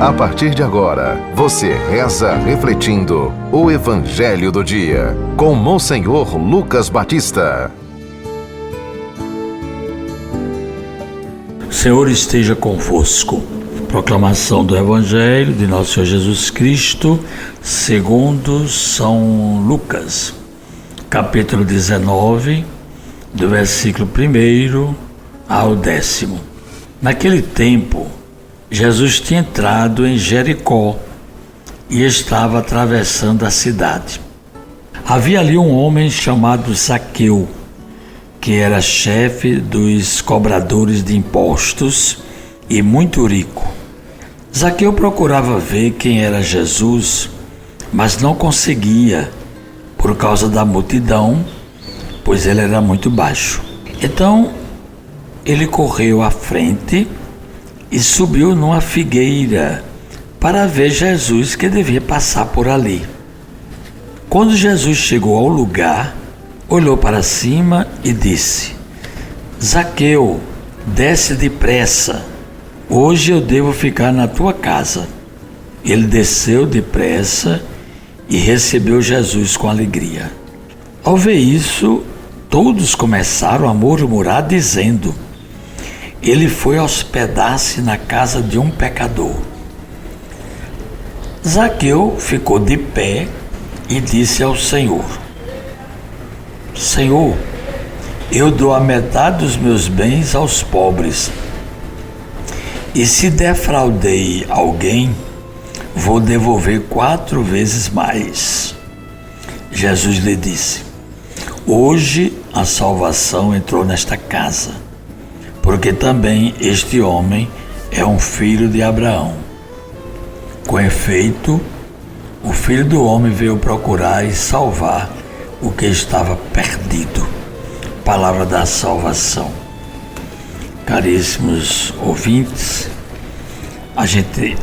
A partir de agora, você reza refletindo o Evangelho do Dia, com Monsenhor Lucas Batista. O Senhor esteja convosco. Proclamação do Evangelho de Nosso Senhor Jesus Cristo, segundo São Lucas, capítulo 19, do versículo 1 ao 10. Naquele tempo, Jesus tinha entrado em Jericó e estava atravessando a cidade. Havia ali um homem chamado Zaqueu, que era chefe dos cobradores de impostos e muito rico. Zaqueu procurava ver quem era Jesus, mas não conseguia por causa da multidão, pois ele era muito baixo. Então ele correu à frente e subiu numa figueira para ver Jesus, que devia passar por ali. Quando Jesus chegou ao lugar, olhou para cima e disse: Zaqueu, desce depressa, hoje eu devo ficar na tua casa. Ele desceu depressa e recebeu Jesus com alegria. Ao ver isso, todos começaram a murmurar, dizendo: ele foi hospedar-se na casa de um pecador. Zaqueu ficou de pé e disse ao Senhor: Senhor, eu dou a metade dos meus bens aos pobres, e se defraudei alguém, vou devolver 4 vezes mais. Jesus lhe disse: hoje a salvação entrou nesta casa, porque também este homem é um filho de Abraão. Com efeito, o Filho do Homem veio procurar e salvar o que estava perdido. Palavra da salvação. Caríssimos ouvintes, a gente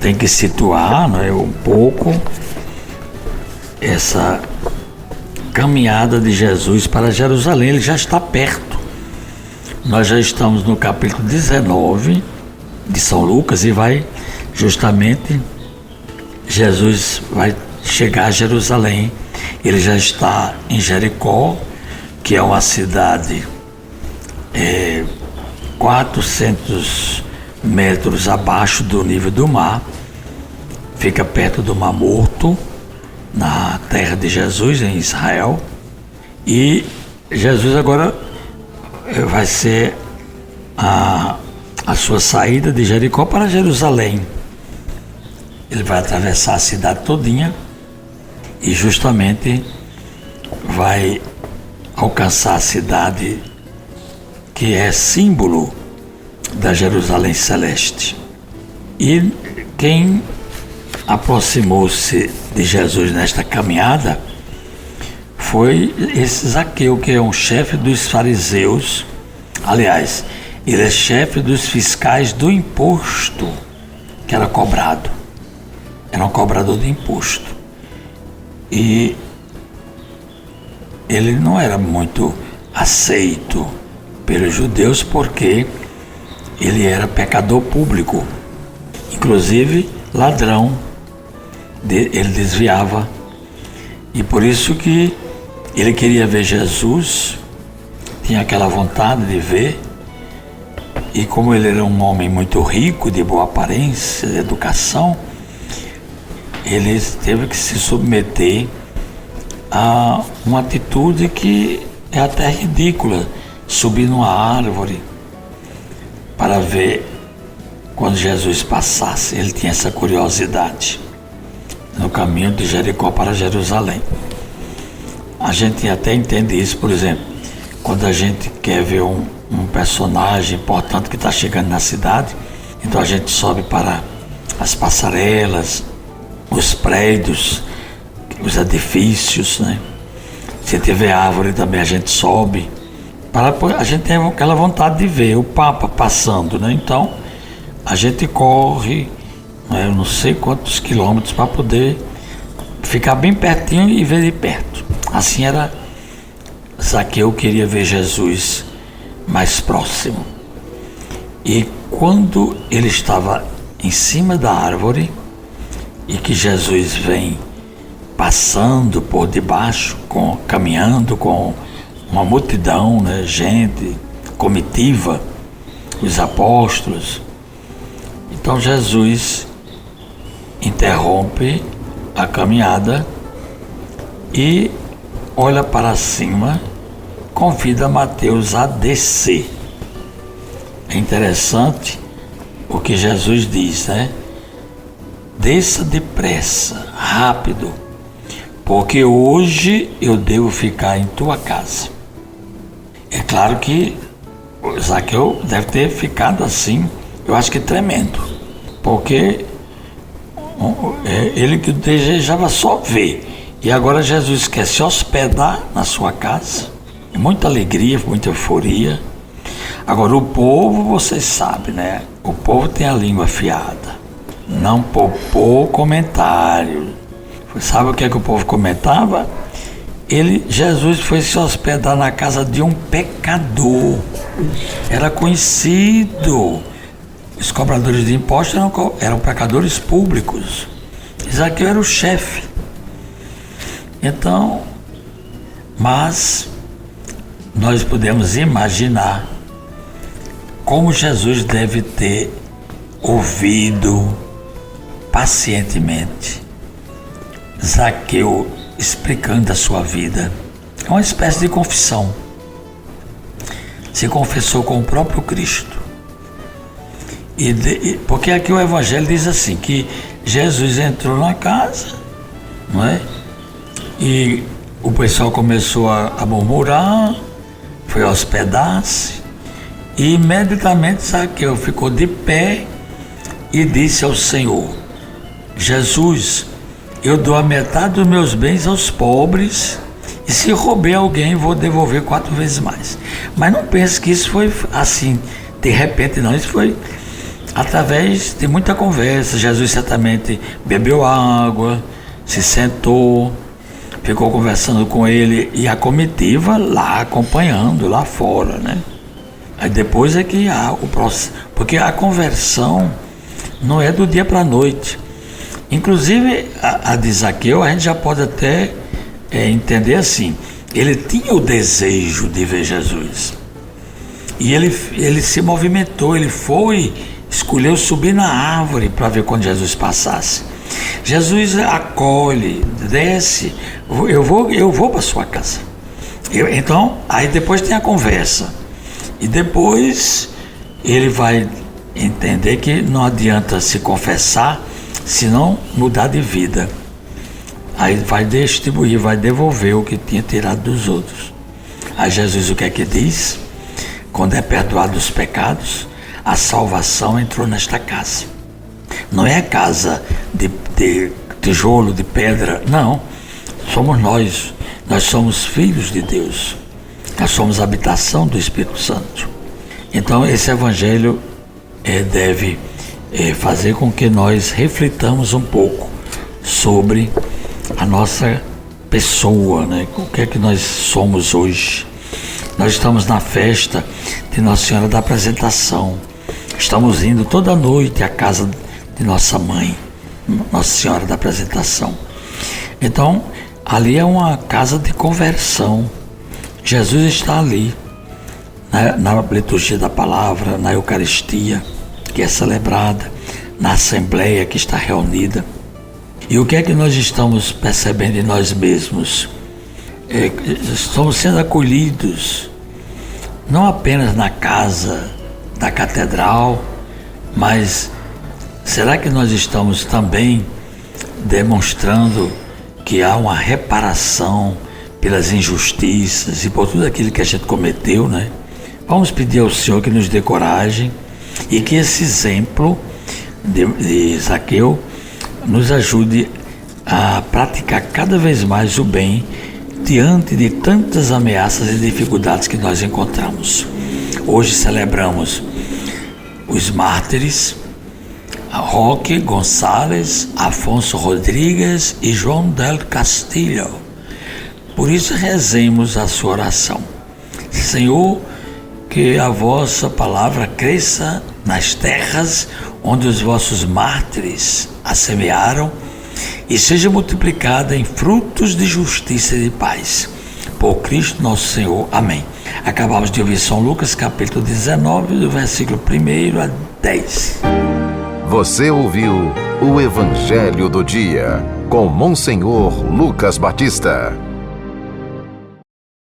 tem que situar, um pouco essa caminhada de Jesus para Jerusalém. Ele já está perto. Nós já estamos no capítulo 19 de São Lucas e Jesus vai chegar a Jerusalém. Ele já está em Jericó, que é uma cidade 400 metros abaixo do nível do mar, fica perto do Mar Morto, na terra de Jesus, em Israel. E Jesus agora vai ser a sua saída de Jericó para Jerusalém. Ele vai atravessar a cidade todinha e justamente vai alcançar a cidade que é símbolo da Jerusalém celeste. E quem aproximou-se de Jesus nesta caminhada foi esse Zaqueu, que é um chefe dos fariseus. Aliás, ele é chefe dos fiscais do imposto que era cobrado. Era um cobrador de imposto. E ele não era muito aceito pelos judeus porque ele era pecador público, inclusive ladrão. Ele desviava. E por isso que ele queria ver Jesus, tinha aquela vontade de ver, e como ele era um homem muito rico, de boa aparência, de educação, ele teve que se submeter a uma atitude que é até ridícula, subir numa árvore para ver quando Jesus passasse. Ele tinha essa curiosidade no caminho de Jericó para Jerusalém. A gente até entende isso, por exemplo, quando a gente quer ver um personagem importante que está chegando na cidade, então a gente sobe para as passarelas, os prédios, os edifícios, né? Se tiver árvore também a gente sobe, a gente tem aquela vontade de ver o Papa passando, né? Então a gente corre, eu não sei quantos quilômetros para poder ficar bem pertinho e ver de perto. Assim era Zaqueu, queria ver Jesus mais próximo. E quando ele estava em cima da árvore e que Jesus vem passando por debaixo, caminhando com uma multidão, né, gente, comitiva, os apóstolos. Então Jesus interrompe a caminhada e olha para cima, convida Mateus a descer. É interessante o que Jesus diz, né? Desça depressa, rápido, porque hoje eu devo ficar em tua casa. É claro que Zaqueu deve ter ficado assim, eu acho que tremendo, porque ele que desejava só ver, e agora Jesus quer se hospedar na sua casa, muita alegria, muita euforia. Agora o povo, vocês sabem, né? O povo tem a língua afiada, não poupou comentário. Sabe o que é que o povo comentava? Jesus foi se hospedar na casa de um pecador, era conhecido. Os cobradores de impostos eram pecadores públicos. Zaqueu era o chefe. Então, mas nós podemos imaginar como Jesus deve ter ouvido pacientemente Zaqueu explicando a sua vida. É uma espécie de confissão. Se confessou com o próprio Cristo. Porque aqui o Evangelho diz assim, que Jesus entrou na casa, não é? E o pessoal começou a murmurar, foi hospedar-se, e imediatamente Zaqueu ficou de pé e disse ao Senhor: Jesus, eu dou a metade dos meus bens aos pobres, e se roubei alguém, vou devolver 4 vezes mais. Mas não pense que isso foi assim, de repente, não. Isso foi através de muita conversa. Jesus certamente bebeu água, se sentou, ficou conversando com ele, e a comitiva lá acompanhando, lá fora, né? Aí depois é que há o processo, porque a conversão não é do dia para a noite. Inclusive a de Zaqueu a gente já pode até entender assim, ele tinha o desejo de ver Jesus, e ele se movimentou, ele escolheu subir na árvore para ver quando Jesus passasse. Jesus acolhe, desce, eu vou para sua casa. Então, aí depois tem a conversa, e depois ele vai entender que não adianta se confessar, senão mudar de vida. Aí vai distribuir, vai devolver o que tinha tirado dos outros. Aí Jesus o que é que diz? Quando é perdoado os pecados, a salvação entrou nesta casa. Não é a casa de tijolo, de pedra, não. Somos nós somos filhos de Deus. Nós somos a habitação do Espírito Santo. Então esse Evangelho deve fazer com que nós reflitamos um pouco sobre a nossa pessoa, né? O que é que nós somos hoje. Nós estamos na festa de Nossa Senhora da Apresentação. Estamos indo toda noite à casa de nossa mãe, Nossa Senhora da Apresentação. Então, ali é uma casa de conversão. Jesus está ali, na liturgia da palavra, na Eucaristia, que é celebrada, na Assembleia que está reunida. E o que é que nós estamos percebendo em nós mesmos? Estamos sendo acolhidos, não apenas na casa da catedral, mas será que nós estamos também demonstrando que há uma reparação pelas injustiças e por tudo aquilo que a gente cometeu, né? Vamos pedir ao Senhor que nos dê coragem e que esse exemplo de Zaqueu nos ajude a praticar cada vez mais o bem diante de tantas ameaças e dificuldades que nós encontramos. Hoje celebramos os mártires Roque Gonçalves, Afonso Rodrigues e João del Castillo. Por isso rezemos a sua oração. Senhor, que a vossa palavra cresça nas terras onde os vossos mártires a semearam, e seja multiplicada em frutos de justiça e de paz. Por Cristo nosso Senhor. Amém. Acabamos de ouvir São Lucas, capítulo 19, do versículo 1 a 10. Você ouviu o Evangelho do Dia, com Monsenhor Lucas Batista.